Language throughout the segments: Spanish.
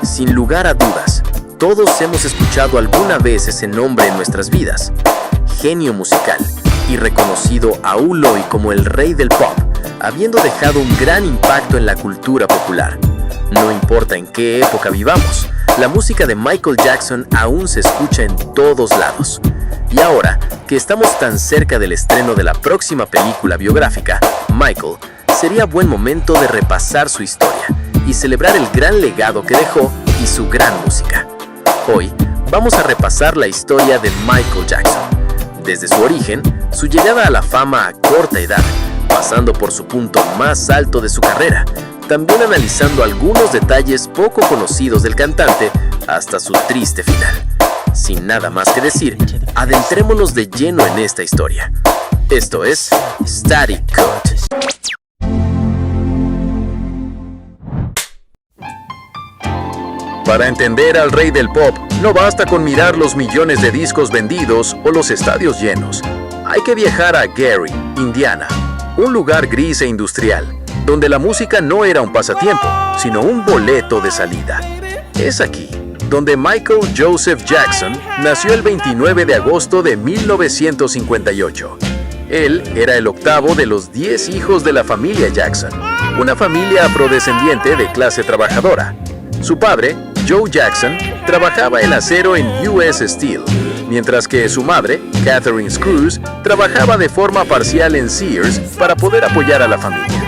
Sin lugar a dudas, todos hemos escuchado alguna vez ese nombre en nuestras vidas. Genio musical y reconocido aún hoy como el rey del pop, habiendo dejado un gran impacto en la cultura popular. No importa en qué época vivamos, la música de Michael Jackson aún se escucha en todos lados. Y ahora que estamos tan cerca del estreno de la próxima película biográfica, Michael, sería buen momento de repasar su historia y celebrar el gran legado que dejó y su gran música. Hoy vamos a repasar la historia de Michael Jackson, desde su origen, su llegada a la fama a corta edad, pasando por su punto más alto de su carrera, también analizando algunos detalles poco conocidos del cantante hasta su triste final. Sin nada más que decir, adentrémonos de lleno en esta historia. Esto es Static Cut. Para entender al rey del pop, no basta con mirar los millones de discos vendidos o los estadios llenos. Hay que viajar a Gary, Indiana, un lugar gris e industrial, donde la música no era un pasatiempo, sino un boleto de salida. Es aquí donde Michael Joseph Jackson nació el 29 de agosto de 1958. Él era el octavo de los 10 hijos de la familia Jackson, una familia afrodescendiente de clase trabajadora. Su padre, Joe Jackson, trabajaba el acero en US Steel, mientras que su madre, Catherine Screws, trabajaba de forma parcial en Sears para poder apoyar a la familia.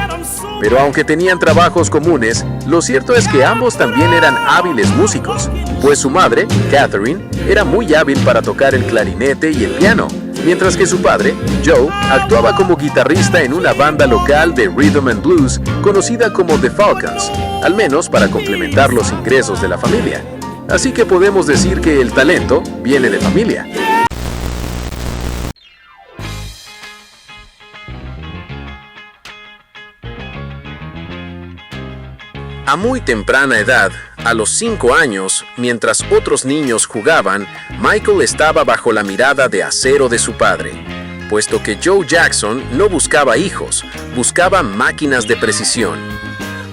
Pero aunque tenían trabajos comunes, lo cierto es que ambos también eran hábiles músicos, pues su madre, Catherine, era muy hábil para tocar el clarinete y el piano, mientras que su padre, Joe, actuaba como guitarrista en una banda local de rhythm and blues conocida como The Falcons, al menos para complementar los ingresos de la familia. Así que podemos decir que el talento viene de familia. A muy temprana edad, a los 5 años, mientras otros niños jugaban, Michael estaba bajo la mirada de acero de su padre, puesto que Joe Jackson no buscaba hijos, buscaba máquinas de precisión.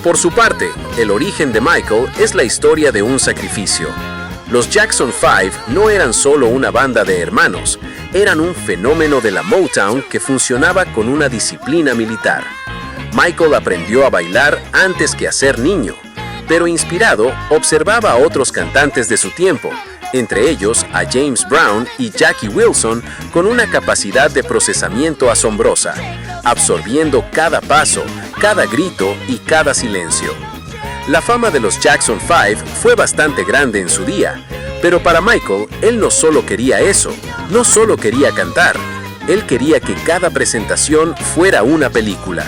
Por su parte, el origen de Michael es la historia de un sacrificio. Los Jackson 5 no eran solo una banda de hermanos, eran un fenómeno de la Motown que funcionaba con una disciplina militar. Michael aprendió a bailar antes que a ser niño, pero inspirado observaba a otros cantantes de su tiempo, entre ellos a James Brown y Jackie Wilson, con una capacidad de procesamiento asombrosa, absorbiendo cada paso, cada grito y cada silencio. La fama de los Jackson 5 fue bastante grande en su día, pero para Michael, él no solo quería eso, no solo quería cantar, él quería que cada presentación fuera una película.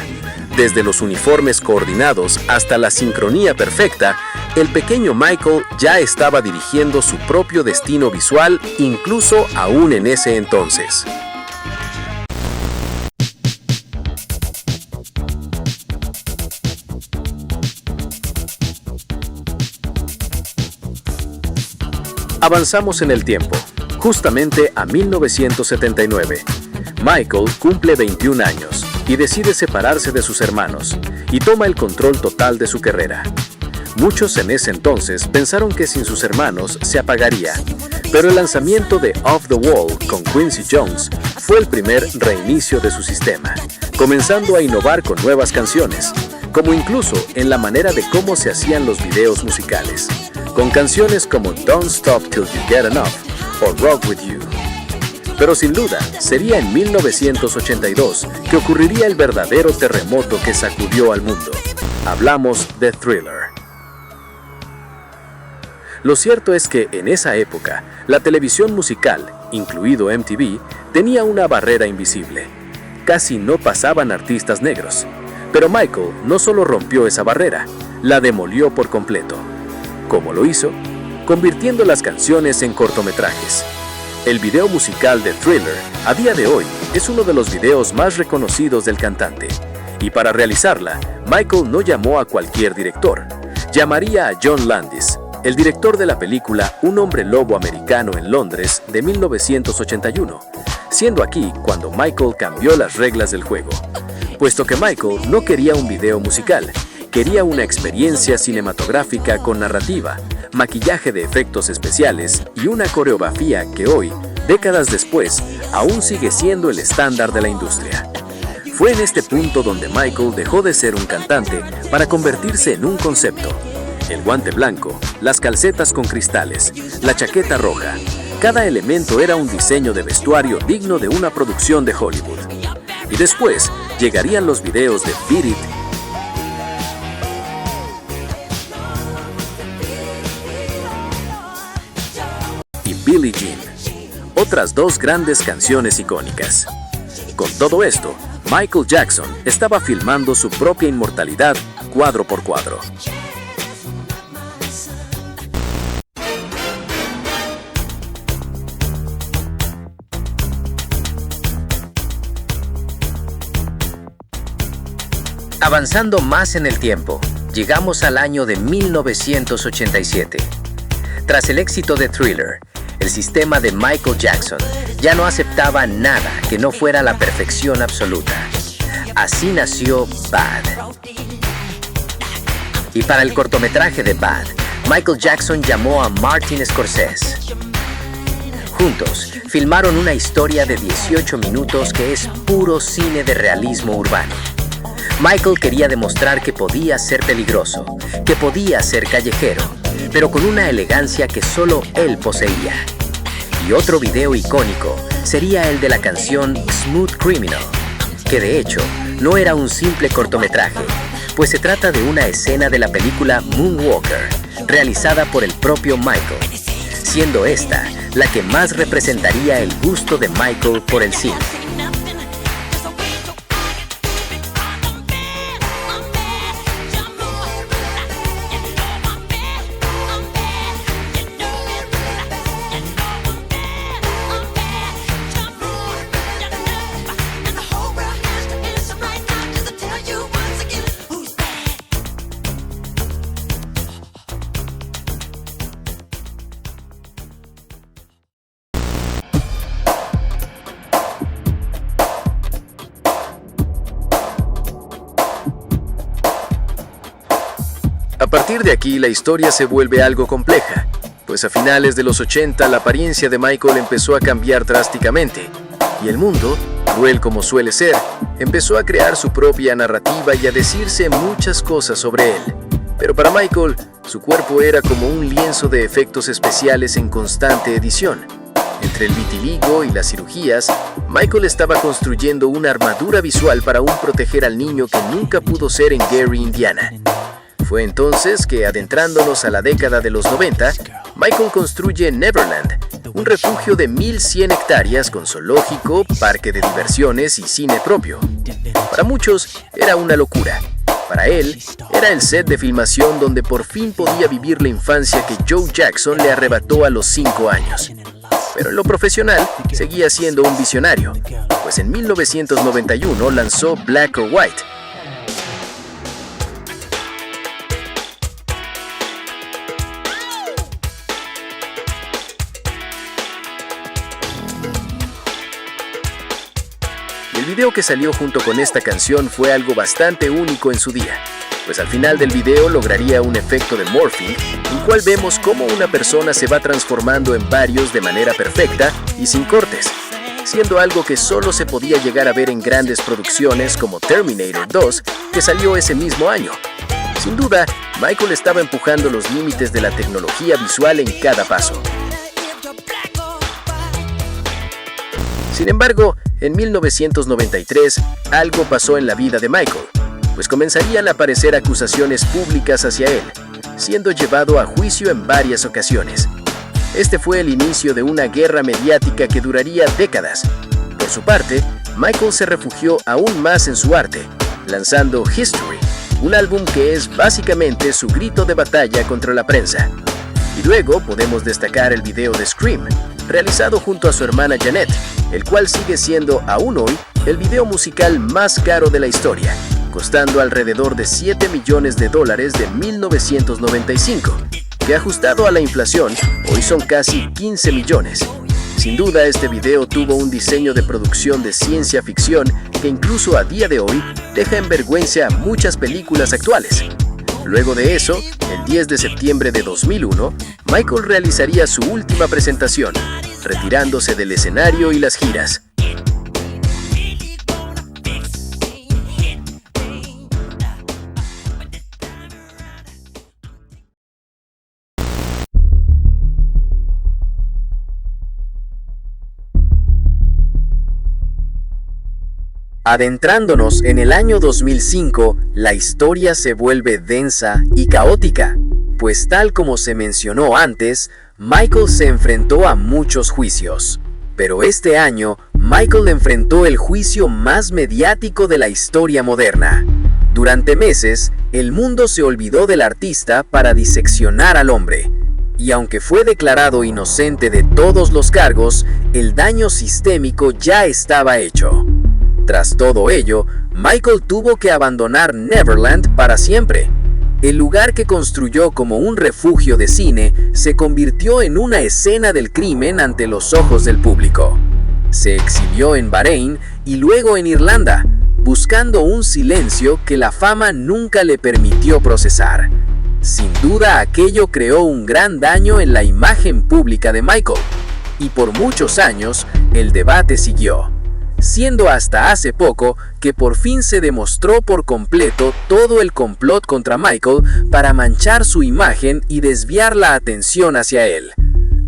Desde los uniformes coordinados hasta la sincronía perfecta, el pequeño Michael ya estaba dirigiendo su propio destino visual, incluso aún en ese entonces. Avanzamos en el tiempo, justamente a 1979. Michael cumple 21 años y decide separarse de sus hermanos y toma el control total de su carrera. Muchos en ese entonces pensaron que sin sus hermanos se apagaría, pero el lanzamiento de Off the Wall con Quincy Jones fue el primer reinicio de su sistema, comenzando a innovar con nuevas canciones, como incluso en la manera de cómo se hacían los videos musicales, con canciones como Don't Stop Till You Get Enough o Rock With You. Pero sin duda, sería en 1982 que ocurriría el verdadero terremoto que sacudió al mundo. Hablamos de Thriller. Lo cierto es que en esa época, la televisión musical, incluido MTV, tenía una barrera invisible. Casi no pasaban artistas negros. Pero Michael no solo rompió esa barrera, la demolió por completo. ¿Cómo lo hizo? Convirtiendo las canciones en cortometrajes. El video musical de Thriller, a día de hoy, es uno de los videos más reconocidos del cantante. Y para realizarla, Michael no llamó a cualquier director. Llamaría a John Landis, el director de la película Un hombre lobo americano en Londres de 1981, siendo aquí cuando Michael cambió las reglas del juego. Puesto que Michael no quería un video musical, quería una experiencia cinematográfica con narrativa, maquillaje de efectos especiales y una coreografía que hoy, décadas después, aún sigue siendo el estándar de la industria. Fue en este punto donde Michael dejó de ser un cantante para convertirse en un concepto. El guante blanco, las calcetas con cristales, la chaqueta roja, cada elemento era un diseño de vestuario digno de una producción de Hollywood. Y después llegarían los videos de Beat It y Billie Jean, otras dos grandes canciones icónicas. Con todo esto, Michael Jackson estaba filmando su propia inmortalidad cuadro por cuadro. Avanzando más en el tiempo, llegamos al año de 1987. Tras el éxito de Thriller, el sistema de Michael Jackson ya no aceptaba nada que no fuera la perfección absoluta. Así nació Bad. Y para el cortometraje de Bad, Michael Jackson llamó a Martin Scorsese. Juntos, filmaron una historia de 18 minutos que es puro cine de realismo urbano. Michael quería demostrar que podía ser peligroso, que podía ser callejero, pero con una elegancia que solo él poseía. Y otro video icónico sería el de la canción Smooth Criminal, que de hecho no era un simple cortometraje, pues se trata de una escena de la película Moonwalker, realizada por el propio Michael, siendo esta la que más representaría el gusto de Michael por el cine. A partir de aquí la historia se vuelve algo compleja, pues a finales de los 80 la apariencia de Michael empezó a cambiar drásticamente, y el mundo, cruel como suele ser, empezó a crear su propia narrativa y a decirse muchas cosas sobre él. Pero para Michael, su cuerpo era como un lienzo de efectos especiales en constante edición. Entre el vitiligo y las cirugías, Michael estaba construyendo una armadura visual para aún proteger al niño que nunca pudo ser en Gary, Indiana. Fue entonces que, adentrándonos a la década de los 90, Michael construye Neverland, un refugio de 1,100 hectáreas con zoológico, parque de diversiones y cine propio. Para muchos era una locura. Para él, era el set de filmación donde por fin podía vivir la infancia que Joe Jackson le arrebató a los 5 años. Pero en lo profesional, seguía siendo un visionario, pues en 1991 lanzó Black or White. El video que salió junto con esta canción fue algo bastante único en su día, pues al final del video lograría un efecto de morphing, en el cual vemos cómo una persona se va transformando en varios de manera perfecta y sin cortes, siendo algo que solo se podía llegar a ver en grandes producciones como Terminator 2, que salió ese mismo año. Sin duda, Michael estaba empujando los límites de la tecnología visual en cada paso. Sin embargo, en 1993, algo pasó en la vida de Michael, pues comenzarían a aparecer acusaciones públicas hacia él, siendo llevado a juicio en varias ocasiones. Este fue el inicio de una guerra mediática que duraría décadas. Por su parte, Michael se refugió aún más en su arte, lanzando History, un álbum que es básicamente su grito de batalla contra la prensa. Y luego podemos destacar el video de Scream, realizado junto a su hermana Janet, el cual sigue siendo aún hoy el video musical más caro de la historia, costando alrededor de $7 millones de 1995, que ajustado a la inflación, hoy son casi 15 millones. Sin duda, este video tuvo un diseño de producción de ciencia ficción que incluso a día de hoy deja en vergüenza a muchas películas actuales. Luego de eso, el 10 de septiembre de 2001, Michael realizaría su última presentación, retirándose del escenario y las giras. Adentrándonos en el año 2005, la historia se vuelve densa y caótica, pues tal como se mencionó antes, Michael se enfrentó a muchos juicios. Pero este año, Michael enfrentó el juicio más mediático de la historia moderna. Durante meses, el mundo se olvidó del artista para diseccionar al hombre. Y aunque fue declarado inocente de todos los cargos, el daño sistémico ya estaba hecho. Tras todo ello, Michael tuvo que abandonar Neverland para siempre. El lugar que construyó como un refugio de cine se convirtió en una escena del crimen ante los ojos del público. Se exilió en Bahrein y luego en Irlanda, buscando un silencio que la fama nunca le permitió procesar. Sin duda, aquello creó un gran daño en la imagen pública de Michael. Y por muchos años, el debate siguió, siendo hasta hace poco que por fin se demostró por completo todo el complot contra Michael para manchar su imagen y desviar la atención hacia él.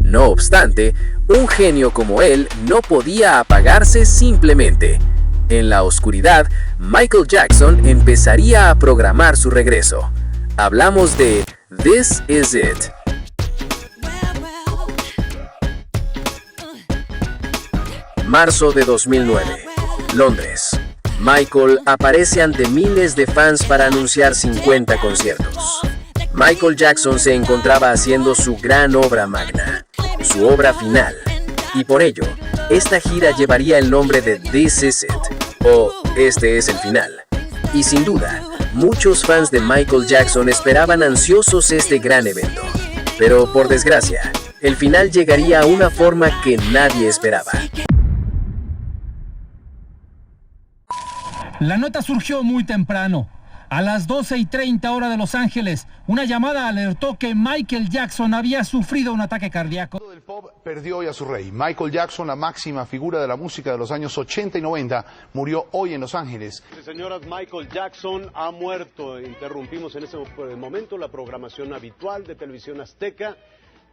No obstante, un genio como él no podía apagarse simplemente. En la oscuridad, Michael Jackson empezaría a programar su regreso. Hablamos de This Is It. Marzo de 2009, Londres. Michael aparece ante miles de fans para anunciar 50 conciertos. Michael Jackson se encontraba haciendo su gran obra magna, su obra final, y por ello, esta gira llevaría el nombre de This Is It, o Este es el final. Y sin duda, muchos fans de Michael Jackson esperaban ansiosos este gran evento. Pero por desgracia, el final llegaría a una forma que nadie esperaba. La nota surgió muy temprano. A las 12:30 hora de Los Ángeles, una llamada alertó que Michael Jackson había sufrido un ataque cardíaco. El pop perdió hoy a su rey. Michael Jackson, la máxima figura de la música de los años 80 y 90, murió hoy en Los Ángeles. Señoras, Michael Jackson ha muerto. Interrumpimos en ese momento la programación habitual de Televisión Azteca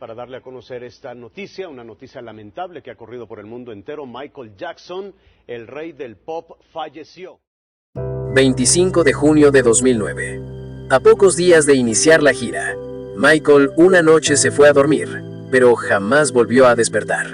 para darle a conocer esta noticia, una noticia lamentable que ha corrido por el mundo entero. Michael Jackson, el rey del pop, falleció. 25 de junio de 2009. A pocos días de iniciar la gira, Michael una noche se fue a dormir, pero jamás volvió a despertar.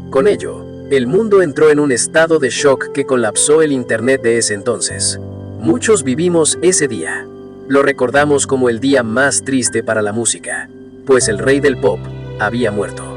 Con ello, el mundo entró en un estado de shock que colapsó el internet de ese entonces. Muchos vivimos ese día. Lo recordamos como el día más triste para la música, pues el rey del pop había muerto.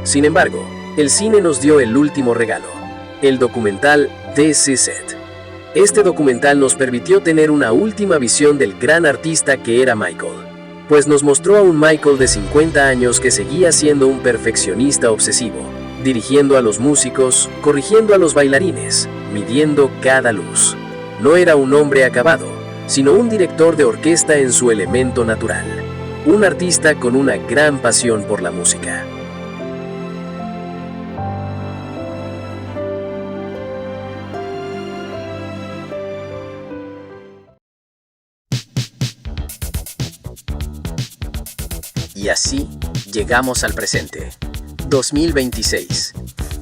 Sin embargo, el cine nos dio el último regalo, el documental This Is It. Este documental nos permitió tener una última visión del gran artista que era Michael, pues nos mostró a un Michael de 50 años que seguía siendo un perfeccionista obsesivo, dirigiendo a los músicos, corrigiendo a los bailarines, midiendo cada luz. No era un hombre acabado, sino un director de orquesta en su elemento natural, un artista con una gran pasión por la música. Y así llegamos al presente, 2026.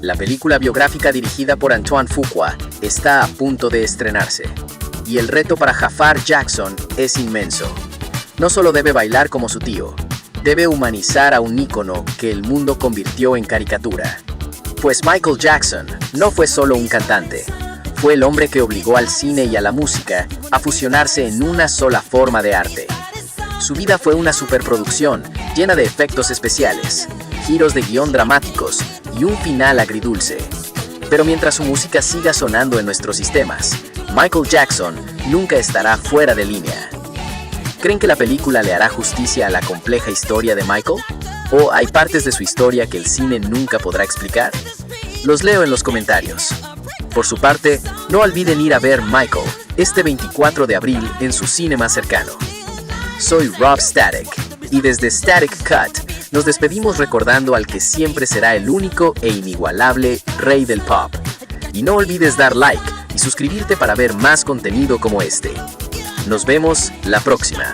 La película biográfica dirigida por Antoine Fuqua está a punto de estrenarse. Y el reto para Jafar Jackson es inmenso. No solo debe bailar como su tío, debe humanizar a un ícono que el mundo convirtió en caricatura. Pues Michael Jackson no fue solo un cantante, fue el hombre que obligó al cine y a la música a fusionarse en una sola forma de arte. Su vida fue una superproducción llena de efectos especiales, giros de guión dramáticos y un final agridulce. Pero mientras su música siga sonando en nuestros sistemas, Michael Jackson nunca estará fuera de línea. ¿Creen que la película le hará justicia a la compleja historia de Michael? ¿O hay partes de su historia que el cine nunca podrá explicar? Los leo en los comentarios. Por su parte, no olviden ir a ver Michael este 24 de abril en su cine más cercano. Soy Rob Static y desde Static Cut nos despedimos recordando al que siempre será el único e inigualable rey del pop. Y no olvides dar like y suscribirte para ver más contenido como este. Nos vemos la próxima.